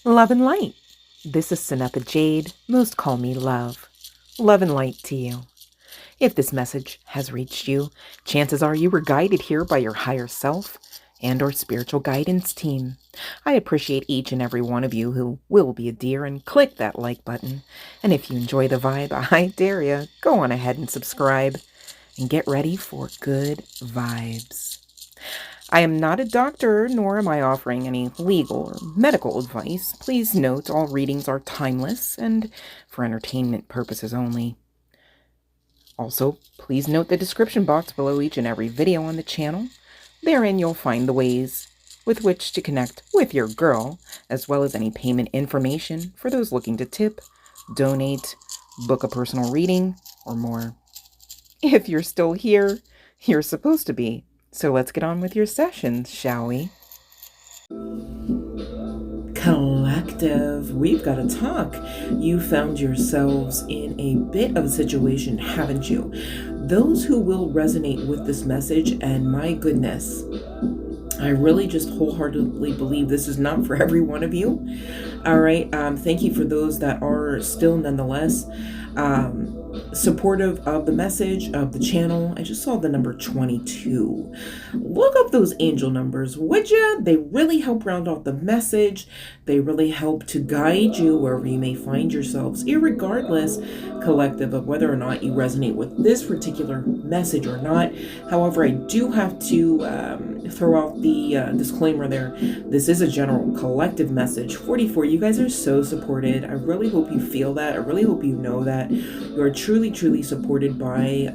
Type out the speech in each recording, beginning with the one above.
Love and light. This is CYNETHA Jade. Most call me Love. Love and light to you. If this message has reached you, chances are you were guided here by your higher self and or spiritual guidance team. I appreciate each and every one of you who will be a dear and click that like button. And if you enjoy the vibe, I dare you, go on ahead and subscribe and get ready for good vibes. I am not a doctor, nor am I offering any legal or medical advice. Please note all readings are timeless and for entertainment purposes only. Also, please note the description box below each and every video on the channel. Therein you'll find the ways with which to connect with your girl, as well as any payment information for those looking to tip, donate, book a personal reading, or more. If you're still here, you're supposed to be. So let's get on with your sessions, shall we? Collective, we've got to talk. You found yourselves in a bit of a situation, haven't you? Those who will resonate with this message, and my goodness, I really just wholeheartedly believe this is not for every one of you. All right. Thank you for those that are still nonetheless supportive of the message of the channel. I just saw the number 22. Look up those angel numbers, would you? They really help round out the message. They really help to guide you wherever you may find yourselves, irregardless, collective, of whether or not you resonate with this particular message or not. However, I do have to throw out the disclaimer there. This is a general collective message. 44, you guys are so supported. I really hope you feel that. I really hope you know that you are truly supported by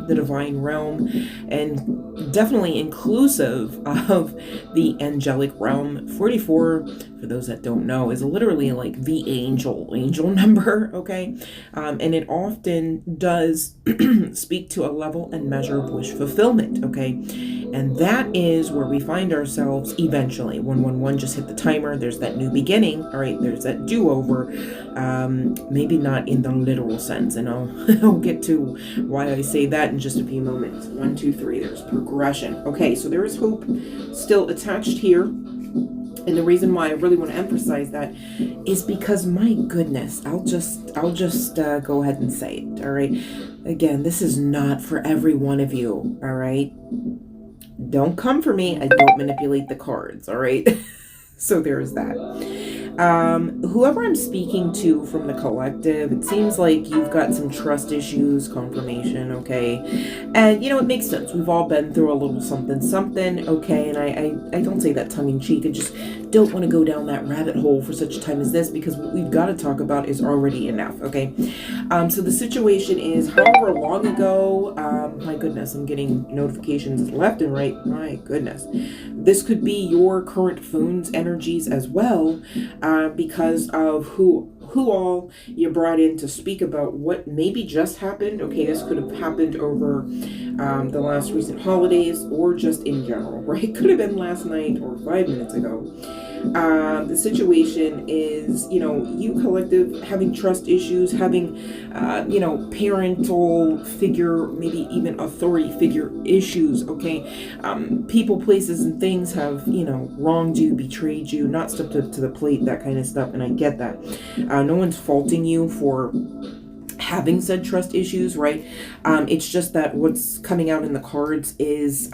the divine realm, and definitely inclusive of the angelic realm. 44, for those that don't know, is literally like the angel number, okay? And it often does speak to a level and measure of wish fulfillment, okay? And that is where we find ourselves eventually. 111 just hit the timer. There's that new beginning, all right? There's that do-over. Maybe not in the literal sense, and I'll get to why I say that in just a few moments. 1, 2, 3, there's progression. Okay, so there is hope still attached here. And the reason why I really want to emphasize that is because, my goodness, I'll just go ahead and say it, all right? Again, this is not for every one of you, all right? Don't come for me. I don't manipulate the cards, all right? So there's that. Whoever I'm speaking to from the collective, it seems like you've got some trust issues, confirmation, okay? And, you know, it makes sense. We've all been through a little something, okay? And I don't say that tongue-in-cheek. I just don't want to go down that rabbit hole for such a time as this, because what we've got to talk about is already enough, okay? So the situation is, however long ago, my goodness, I'm getting notifications left and right. My goodness. This could be your current phone's energies as well, because of who all you brought in to speak about what maybe just happened. Okay, this could have happened over the last recent holidays, or just in general, right? Could have been last night or 5 minutes ago. The situation is, you know, you collective having trust issues, having, you know, parental figure, maybe even authority figure issues, okay? People, places, and things have, you know, wronged you, betrayed you, not stepped up to the plate, that kind of stuff, and I get that. No one's faulting you for having said trust issues, right? It's just that what's coming out in the cards is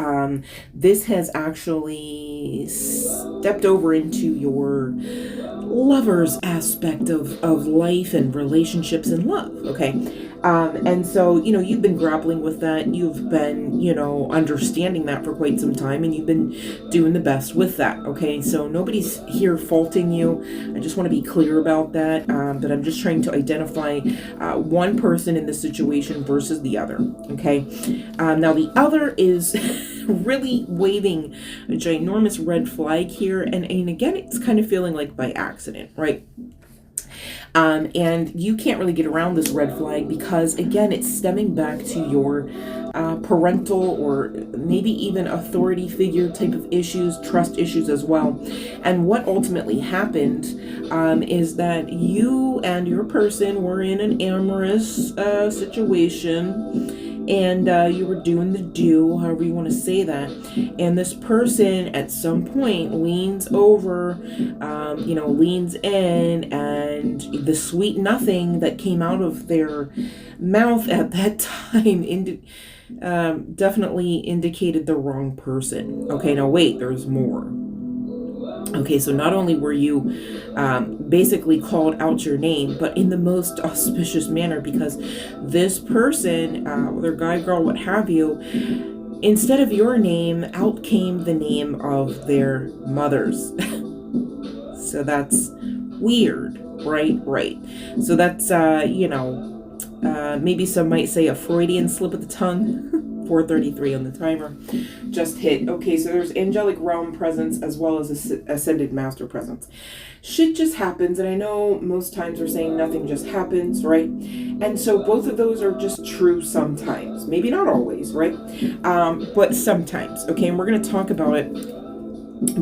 this has actually stepped over into your lover's aspect of life and relationships and love, okay? And so, you know, you've been grappling with that. You've been, you know, understanding that for quite some time, and you've been doing the best with that, okay? So nobody's here faulting you. I just want to be clear about that, that I'm just trying to identify one person in this situation versus the other, okay? Now, the other is really waving a ginormous red flag here, and again, it's kind of feeling like by accident, right? And you can't really get around this red flag because, again, it's stemming back to your parental or maybe even authority figure type of issues, trust issues as well. And what ultimately happened is that you and your person were in an amorous situation, and you were doing the do, however you want to say that, and this person at some point leans over, leans in, and the sweet nothing that came out of their mouth at that time definitely indicated the wrong person. Okay, now wait, there's more. Okay, so not only were you basically called out your name, but in the most auspicious manner, because this person, whether guy, girl, what have you, instead of your name, out came the name of their mothers. So that's weird, right? Right. So that's, maybe some might say a Freudian slip of the tongue. 4:33 on the timer just hit. Okay, so there's angelic realm presence as well as ascended master presence. Shit just happens, and I know most times we're saying nothing just happens, right? And so both of those are just true sometimes. Maybe not always, right? But sometimes. Okay, and we're going to talk about it,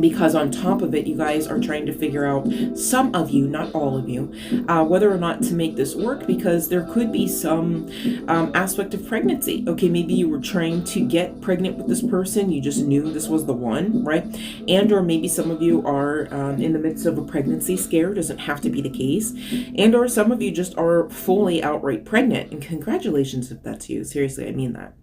because on top of it, you guys are trying to figure out, some of you, not all of you, whether or not to make this work, because there could be some aspect of pregnancy. Okay, maybe you were trying to get pregnant with this person, you just knew this was the one, right? And or maybe some of you are in the midst of a pregnancy scare. Doesn't have to be the case. And or some of you just are fully outright pregnant, and congratulations if that's you. Seriously, I mean that.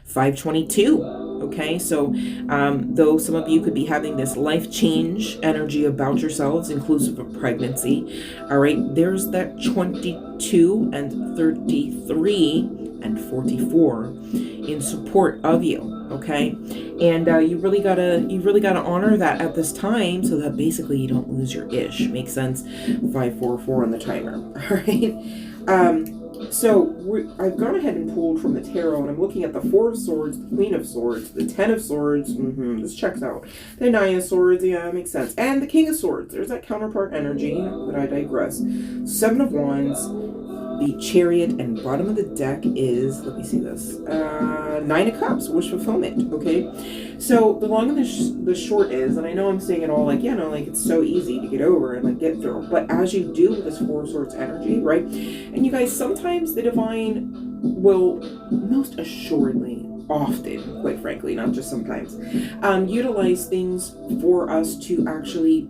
522. Okay, so though some of you could be having this life change energy about yourselves, inclusive of pregnancy, all right, there's that 22 and 33 and 44 in support of you. Okay, and you really gotta honor that at this time, so that basically you don't lose your ish. Makes sense? 544 on the timer. All right. So I've gone ahead and pulled from the tarot, and I'm looking at the Four of Swords, the Queen of Swords, the Ten of Swords. This checks out. The Nine of Swords, yeah, makes sense. And the King of Swords. There's that counterpart energy, but I digress. Seven of Wands, the Chariot, and bottom of the deck is, let me see this, Nine of Cups, wish fulfillment. Okay, so the long and the short is, and I know I'm saying it all like, like it's so easy to get over and like get through, but as you do with this Four of Swords energy, right, and you guys, sometimes the divine will, most assuredly, often, quite frankly, not just sometimes, utilize things for us to actually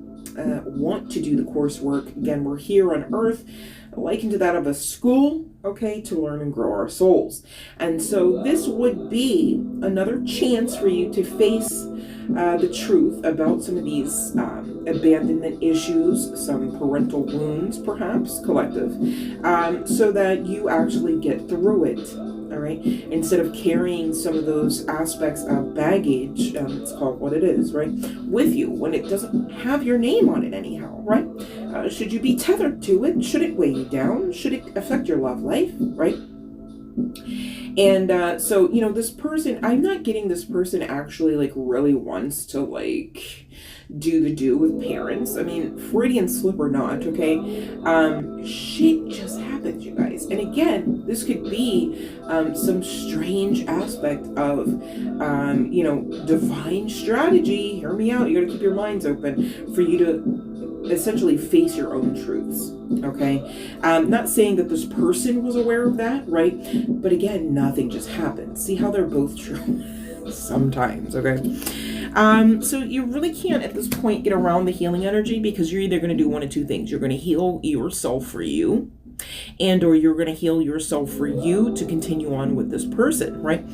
want to do the coursework. Again, we're here on earth, likened to that of a school, okay, to learn and grow our souls. And so this would be another chance for you to face the truth about some of these abandonment issues, some parental wounds, perhaps, collective, so that you actually get through it. All right, instead of carrying some of those aspects of baggage, it's called what it is, right, with you when it doesn't have your name on it anyhow, right? Should you be tethered to it? Should it weigh you down? Should it affect your love life, right? And so, this person, I'm not getting this person actually like really wants to like do the do with parents. I mean, Freudian slip or not, okay? Shit just happens, you guys. And again, this could be some strange aspect of, divine strategy. Hear me out. You got to keep your minds open for you to essentially face your own truths. Okay, not saying that this person was aware of that, right? But again, nothing just happens. See how they're both true sometimes. Okay, so you really can't at this point get around the healing energy, because you're either going to do one of two things. You're going to heal yourself for you, and or you're going to heal yourself for you to continue on with this person, right?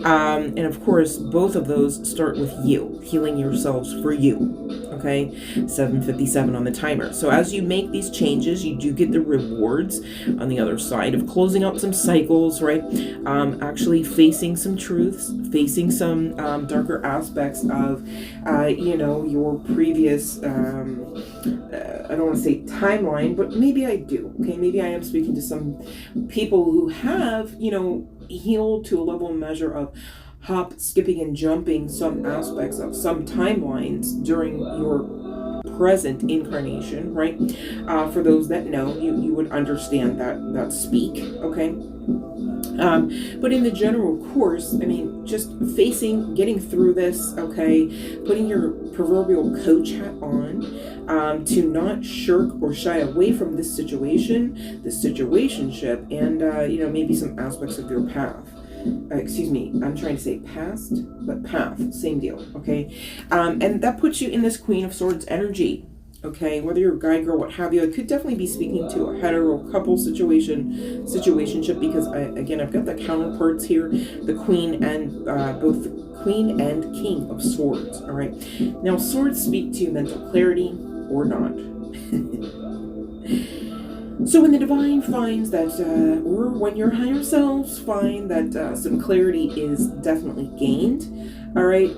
And of course, both of those start with you, healing yourselves for you. Okay, 7:57 on the timer. So as you make these changes, you do get the rewards on the other side of closing out some cycles, right? Actually facing some truths, facing some darker aspects of, your previous, I don't want to say timeline, but maybe I do. Okay, maybe I am speaking to some people who have, healed to a level and measure of hop, skipping, and jumping some aspects of some timelines during your present incarnation, right? For those that know, you would understand that speak, okay? But in the general course, I mean, just getting through this, okay, putting your proverbial coach hat on, to not shirk or shy away from this situation, this situationship, and, maybe some aspects of your path. Excuse me, I'm trying to say past, but path, same deal, okay? And that puts you in this Queen of Swords energy. Okay, whether you're a guy, girl, what have you, it could definitely be speaking to a hetero couple situationship, because I've got the counterparts here, the Queen and both the Queen and King of Swords. All right, now swords speak to mental clarity or not. So when the divine finds that, or when your higher selves find that some clarity is definitely gained, all right.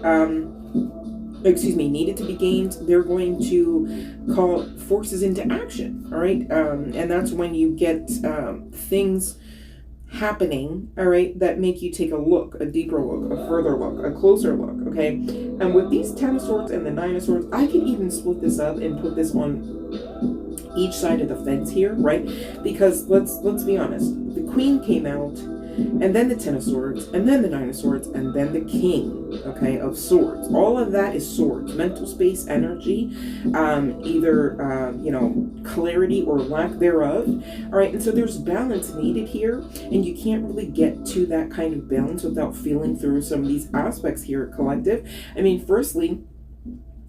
Needed to be gained, they're going to call forces into action, all right? And that's when you get things happening, all right, that make you take a look, a deeper look, a further look, a closer look, okay? And with these 10 of Swords and the 9 of Swords, I can even split this up and put this on each side of the fence here, right? Because let's be honest, the Queen came out, and then the 10 of Swords, and then the 9 of Swords, and then the King, okay, of Swords. All of that is swords, mental space, energy, either, clarity or lack thereof. All right, and so there's balance needed here, and you can't really get to that kind of balance without feeling through some of these aspects here, collective. I mean, firstly,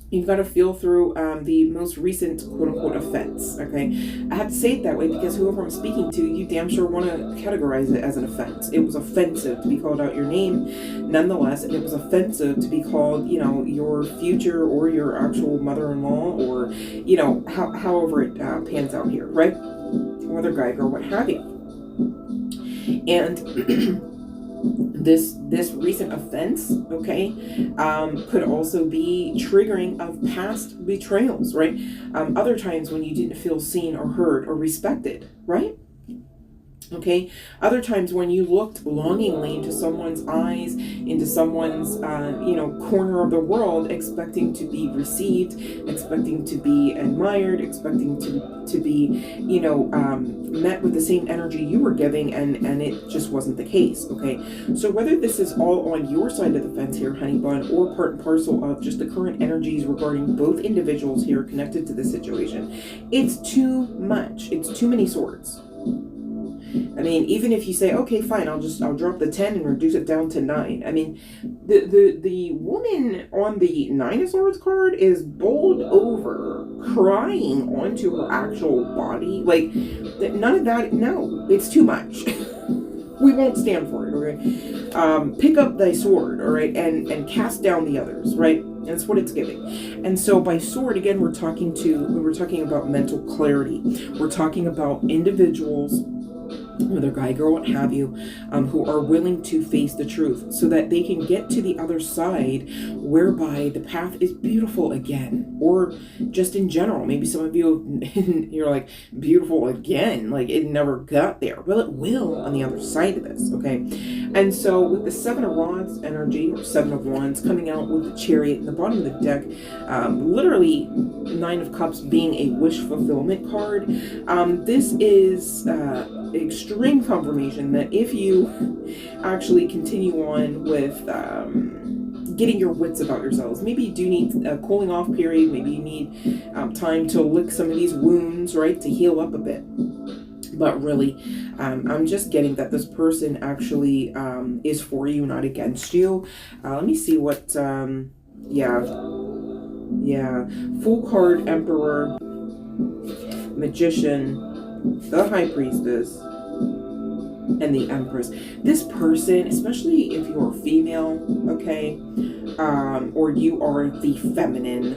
you've got to feel through the most recent quote-unquote offense, okay? I have to say it that way because whoever I'm speaking to, you damn sure want to categorize it as an offense. It was offensive to be called out your name, nonetheless, and it was offensive to be called, your future or your actual mother-in-law, or, however it pans out here, right? Whether guy, girl, what have you. And this recent offense, okay, could also be triggering of past betrayals, right? Other times when you didn't feel seen or heard or respected, right? Okay, other times when you looked longingly into someone's eyes, into someone's, corner of the world, expecting to be received, expecting to be admired, expecting to be, met with the same energy you were giving, and it just wasn't the case, okay? So whether this is all on your side of the fence here, honey bun, or part and parcel of just the current energies regarding both individuals here connected to this situation, it's too much. It's too many swords. I mean, even if you say, okay, fine, I'll drop the 10 and reduce it down to 9. I mean, the woman on the 9 of Swords card is bowled over, crying onto her actual body. Like, none of that, no, it's too much. We won't stand for it, okay? Pick up thy sword, all right, and cast down the others, right? And that's what it's giving. And so by sword, again, we're talking about mental clarity. We're talking about individuals, whether guy, girl, what have you, who are willing to face the truth so that they can get to the other side whereby the path is beautiful again, or just in general. Maybe some of you, you're like, beautiful again, like it never got there. Well, it will on the other side of this, okay? And so with the 7 of Rods energy, or 7 of Wands, coming out with the Chariot in the bottom of the deck, literally 9 of Cups being a wish fulfillment card, this is extreme confirmation that if you actually continue on with getting your wits about yourselves, maybe you do need a cooling off period, maybe you need time to lick some of these wounds, right, to heal up a bit. But really, I'm just getting that this person actually is for you, not against you. Let me see what, Full card, Emperor, Magician, the High Priestess, and the Empress. This person, especially if you're female, okay, or you are the feminine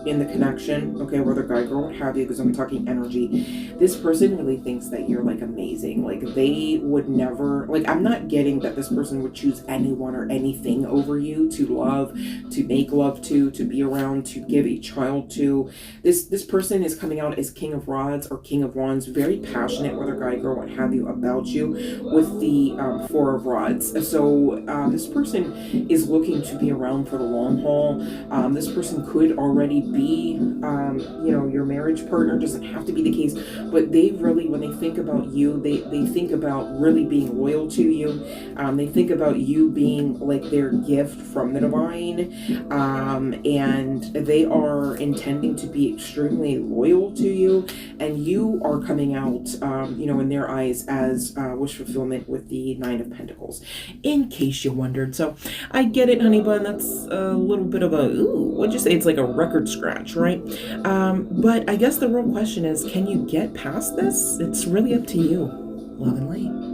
in the connection, okay, whether guy, girl, what have you, because I'm talking energy, this person really thinks that you're like amazing. Like they would never, like I'm not getting that this person would choose anyone or anything over you to love, to make love to be around, to give a child to. This person is coming out as King of Rods or King of Wands, very passionate, whether guy, girl, what have you, about you, with the 4 of Rods. So this person is looking to be around for the long haul. This person could already be, your marriage partner, doesn't have to be the case, but they really, when they think about you, they think about really being loyal to you. They think about you being like their gift from the divine, and they are intending to be extremely loyal to you, and you are coming out, in their eyes as wish fulfillment with the Nine of Pentacles, in case you wondered. So I get it, honey bun, that's a little bit of a, ooh, what'd you say? It's like a record scratch, right? But I guess the real question is, can you get past this? It's really up to you. Love and light.